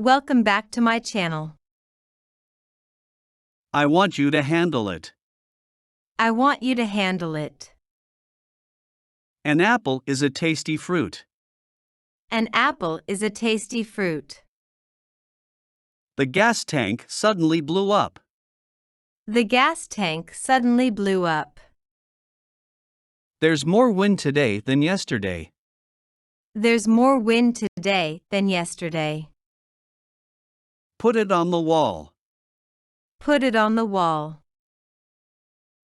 Welcome back to my channel. I want you to handle it. I want you to handle it. An apple is a tasty fruit. An apple is a tasty fruit. The gas tank suddenly blew up. The gas tank suddenly blew up. There's more wind today than yesterday. There's more wind today than yesterday. Put it on the wall. Put it on the wall.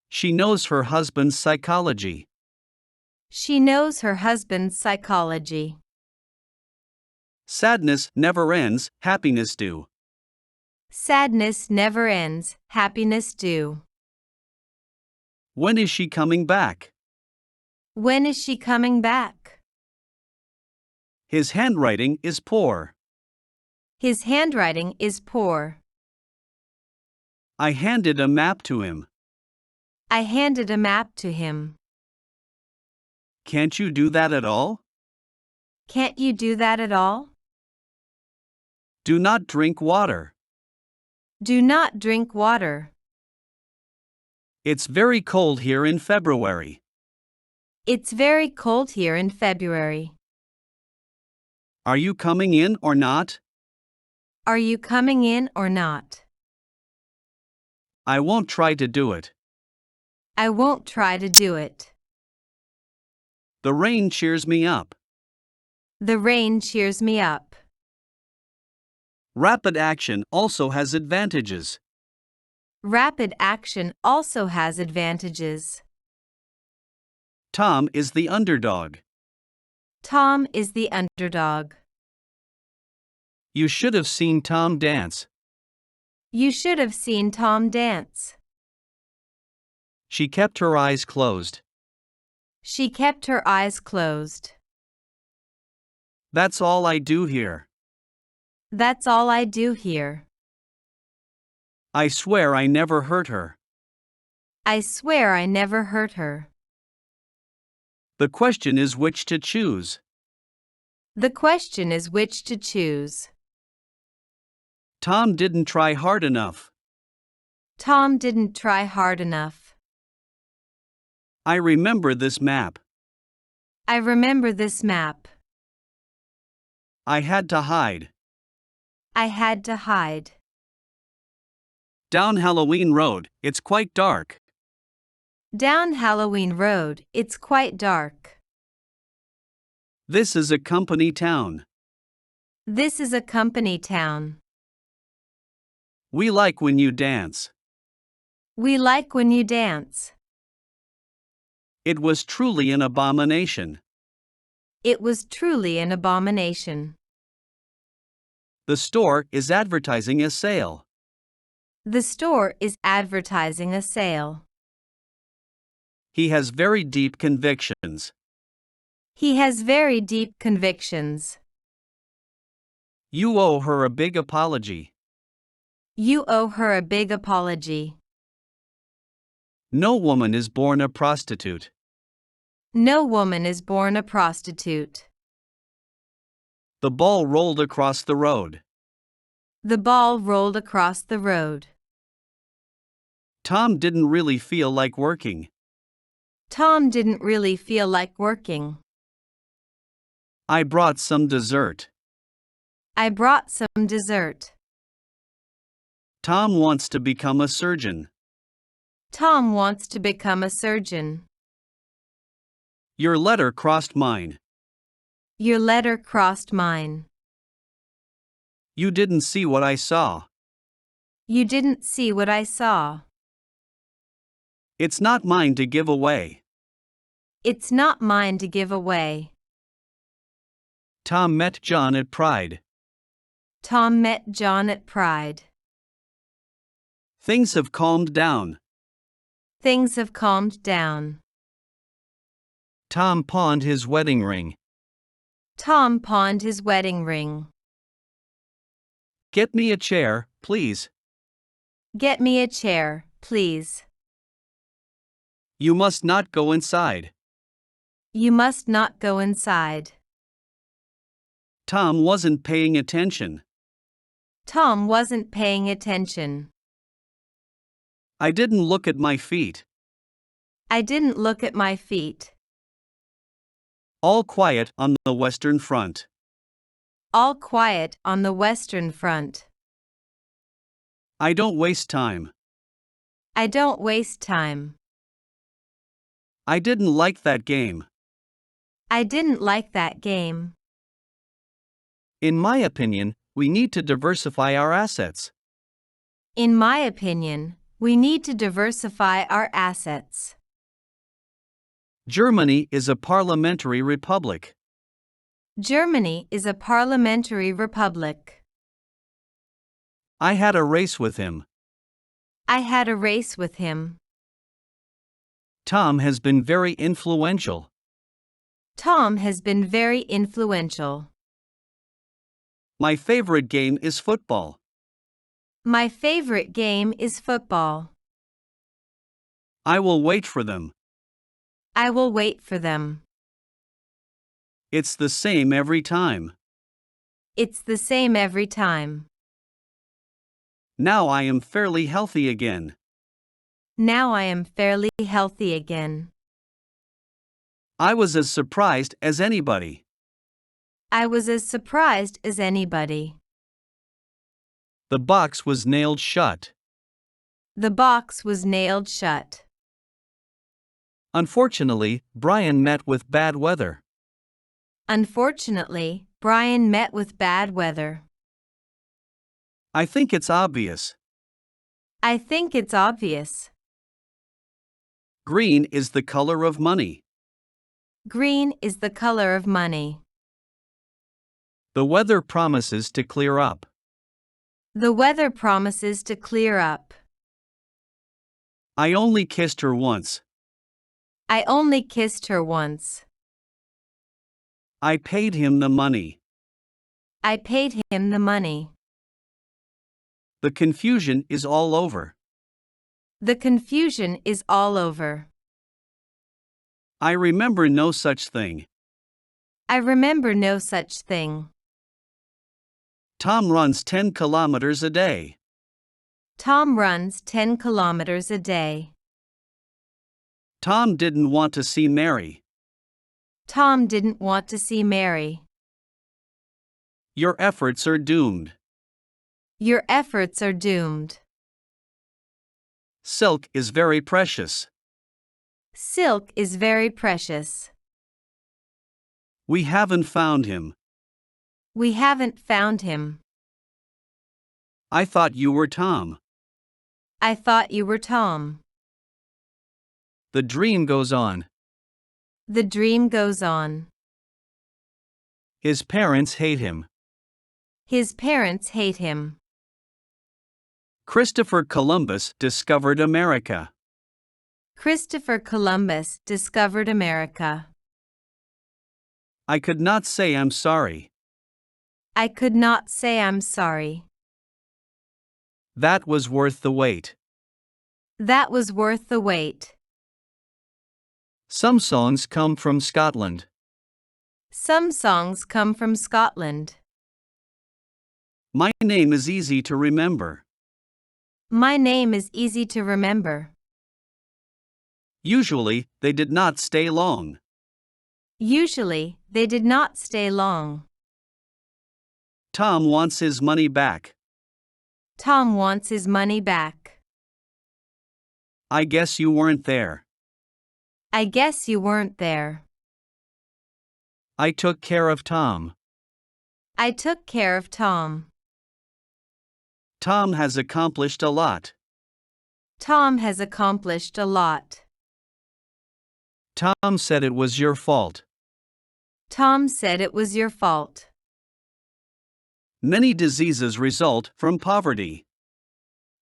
She knows her husband's psychology. She knows her husband's psychology. Sadness never ends, happiness do. Sadness never ends, happiness do. When is she coming back? When is she coming back? His handwriting is poor. His handwriting is poor. I handed a map to him. I handed a map to him. Can't you do that at all? Can't you do that at all? Do not drink water. Do not drink water. It's very cold here in February. It's very cold here in February. Are you coming in or not? Are you coming in or not? I won't try to do it. I won't try to do it. The rain cheers me up. The rain cheers me up. Rapid action also has advantages. Rapid action also has advantages. Tom is the underdog. Tom is the underdog. You should have seen Tom dance. You should have seen Tom dance. She kept her eyes closed. She kept her eyes closed. That's all I do here. That's all I do here. I swear I never hurt her. I swear I never hurt her. The question is which to choose. The question is which to choose. Tom didn't try hard enough. Tom didn't try hard enough. I remember this map. I remember this map. I had to hide. I had to hide. Down Halloween Road, it's quite dark. Down Halloween Road, it's quite dark. This is a company town. This is a company town. We like when you dance. We like when you dance. It was truly an abomination. It was truly an abomination. The store is advertising a sale. The store is advertising a sale. He has very deep convictions. He has very deep convictions. You owe her a big apology. You owe her a big apology. No woman is born a prostitute. No woman is born a prostitute. The ball rolled across the road. The ball rolled across the road. Tom didn't really feel like working. Tom didn't really feel like working. I brought some dessert. I brought some dessert. Tom wants to become a surgeon. Tom wants to become a surgeon. Your letter crossed mine. Your letter crossed mine. You didn't see what I saw. You didn't see what I saw. It's not mine to give away. It's not mine to give away. Tom met John at Pride. Tom met John at Pride. Things have calmed down. Things have calmed down. Tom pawned his wedding ring. Tom pawned his wedding ring. Get me a chair, please. Get me a chair, please. You must not go inside. You must not go inside. Tom wasn't paying attention. Tom wasn't paying attention. I didn't look at my feet. I didn't look at my feet. All quiet on the Western Front. All quiet on the Western Front. I don't waste time. I don't waste time. I didn't like that game. I didn't like that game. In my opinion, we need to diversify our assets. In my opinion, we need to diversify our assets. Germany is a parliamentary republic. Germany is a parliamentary republic. I had a race with him. I had a race with him. Tom has been very influential. Tom has been very influential. My favorite game is football. My favorite game is football. I will wait for them. I will wait for them. It's the same every time. It's the same every time. Now I am fairly healthy again. Now I am fairly healthy again. I was as surprised as anybody. I was as surprised as anybody. The box was nailed shut. The box was nailed shut. Unfortunately, Brian met with bad weather. Unfortunately, Brian met with bad weather. I think it's obvious. I think it's obvious. Green is the color of money. Green is the color of money. The weather promises to clear up. The weather promises to clear up. I only kissed her once. I only kissed her once. I paid him the money. I paid him the money. The confusion is all over. The confusion is all over. I remember no such thing. I remember no such thing. Tom runs 10 kilometers a day. Tom runs 10 kilometers a day. Tom didn't want to see Mary. Tom didn't want to see Mary. Your efforts are doomed. Your efforts are doomed. Silk is very precious. Silk is very precious. We haven't found him. We haven't found him. I thought you were Tom. I thought you were Tom. The dream goes on. The dream goes on. His parents hate him. His parents hate him. Christopher Columbus discovered America. Christopher Columbus discovered America. I could not say I'm sorry. I could not say I'm sorry. That was worth the wait. That was worth the wait. Some songs come from Scotland. Some songs come from Scotland. My name is easy to remember. My name is easy to remember. Usually, they did not stay long. Usually, they did not stay long. Tom wants his money back. Tom wants his money back. I guess you weren't there. I guess you weren't there. I took care of Tom. I took care of Tom. Tom has accomplished a lot. Tom has accomplished a lot. Tom said it was your fault. Tom said it was your fault. Many diseases result from poverty.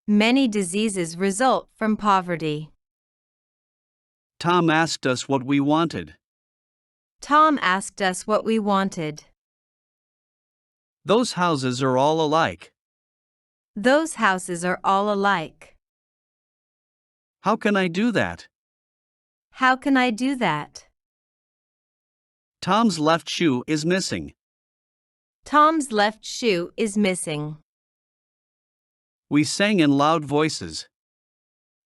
Many diseases result from poverty. Tom asked us what we wanted. Tom asked us what we wanted. Those houses are all alike. Those houses are all alike. How can I do that? How can I do that? Tom's left shoe is missing. Tom's left shoe is missing. We sang in loud voices.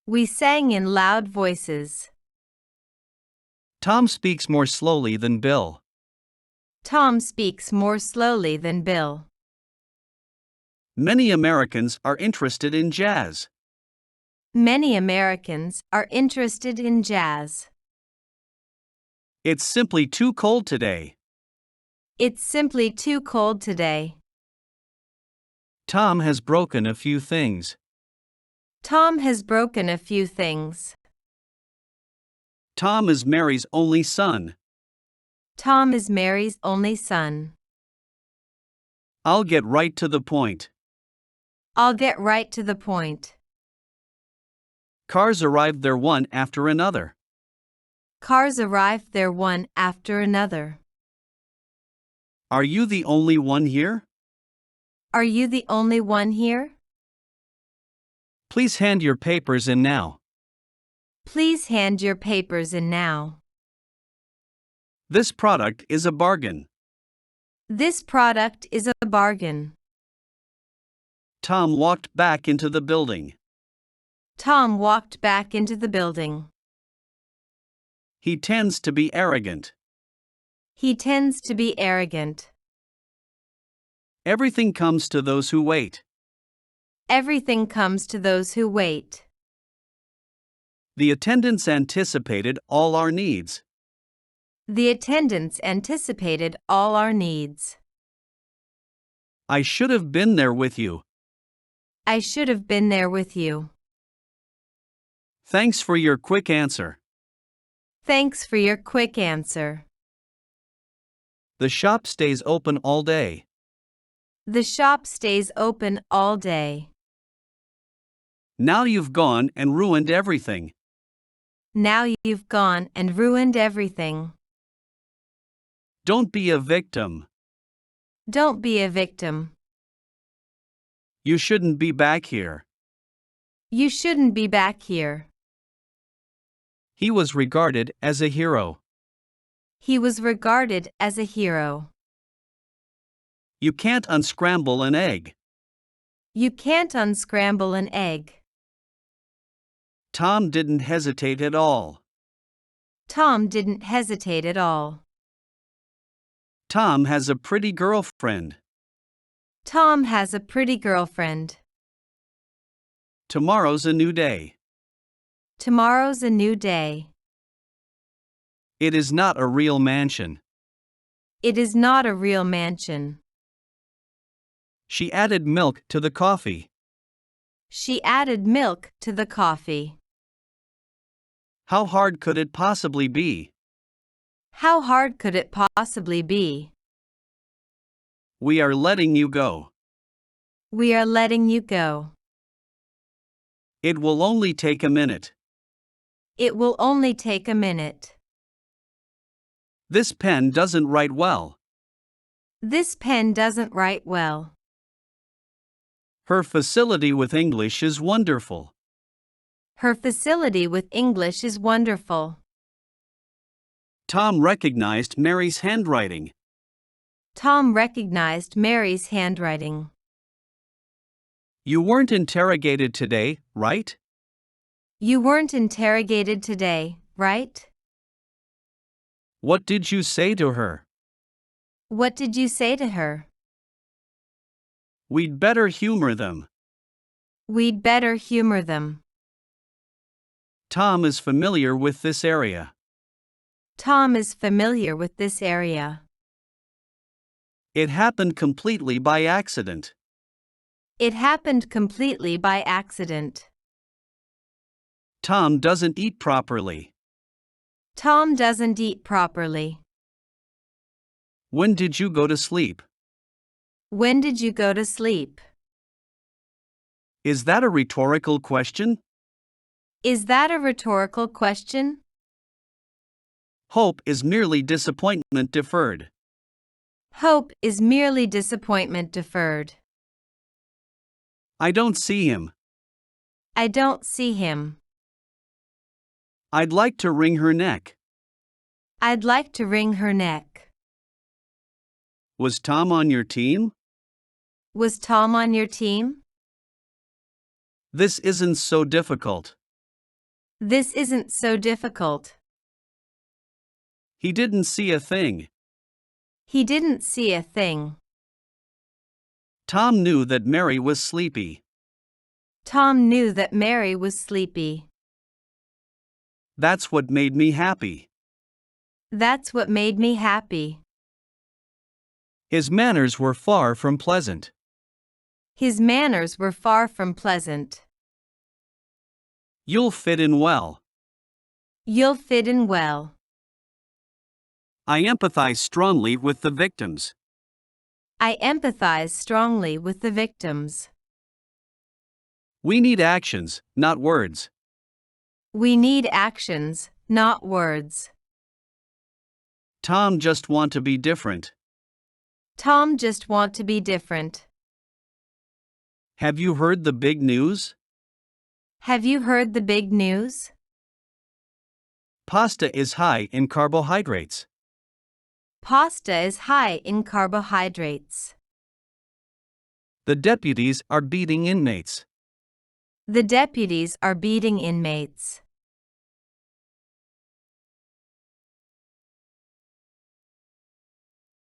We sang in loud voices. Tom speaks more slowly than Bill. Tom speaks more slowly than Bill. Many Americans are interested in jazz. Many Americans are interested in jazz. It's simply too cold today. It's simply too cold today. Tom has broken a few things. Tom has broken a few things. Tom is Mary's only son. Tom is Mary's only son. I'll get right to the point. I'll get right to the point. Cars arrived there one after another. Cars arrived there one after another. Are you the only one here? Are you the only one here? Please hand your papers in now. Please hand your papers in now. This product is a bargain. This product is a bargain. Tom walked back into the building. Tom walked back into the building. He tends to be arrogant. He tends to be arrogant. Everything comes to those who wait. Everything comes to those who wait. The attendants anticipated all our needs. The attendants anticipated all our needs. I should have been there with you. I should have been there with you. Thanks for your quick answer. Thanks for your quick answer. The shop stays open all day. The shop stays open all day. Now you've gone and ruined everything. Now you've gone and ruined everything. Don't be a victim. Don't be a victim. You shouldn't be back here. You shouldn't be back here. He was regarded as a hero. He was regarded as a hero. You can't unscramble an egg. You can't unscramble an egg. Tom didn't hesitate at all. Tom didn't hesitate at all. Tom has a pretty girlfriend. Tom has a pretty girlfriend. Tomorrow's a new day. Tomorrow's a new day. It is not a real mansion. It is not a real mansion. She added milk to the coffee. She added milk to the coffee. How hard could it possibly be? How hard could it possibly be? We are letting you go. We are letting you go. It will only take a minute. It will only take a minute. This pen doesn't write well. This pen doesn't write well. Her facility with English is wonderful. Her facility with English is wonderful. Tom recognized Mary's handwriting. Tom recognized Mary's handwriting. You weren't interrogated today, right? You weren't interrogated today, right? What did you say to her? What did you say to her? We'd better humor them. We'd better humor them. Tom is familiar with this area. Tom is familiar with this area. It happened completely by accident. It happened completely by accident. Tom doesn't eat properly. Tom doesn't eat properly. When did you go to sleep? When did you go to sleep? Is that a rhetorical question? Is that a rhetorical question? Hope is merely disappointment deferred. Hope is merely disappointment deferred. I don't see him. I don't see him. I'd like to wring her neck. I'd like to wring her neck. Was Tom on your team? Was Tom on your team? This isn't so difficult. This isn't so difficult. He didn't see a thing. He didn't see a thing. Tom knew that Mary was sleepy. Tom knew that Mary was sleepy. That's what made me happy. That's what made me happy. His manners were far from pleasant. His manners were far from pleasant. You'll fit in well. You'll fit in well. I empathize strongly with the victims. I empathize strongly with the victims. We need actions, not words. We need actions, not words. Tom just want to be different. Tom just want to be different. Have you heard the big news? Have you heard the big news? Pasta is high in carbohydrates. Pasta is high in carbohydrates. The deputies are beating inmates. The deputies are beating inmates.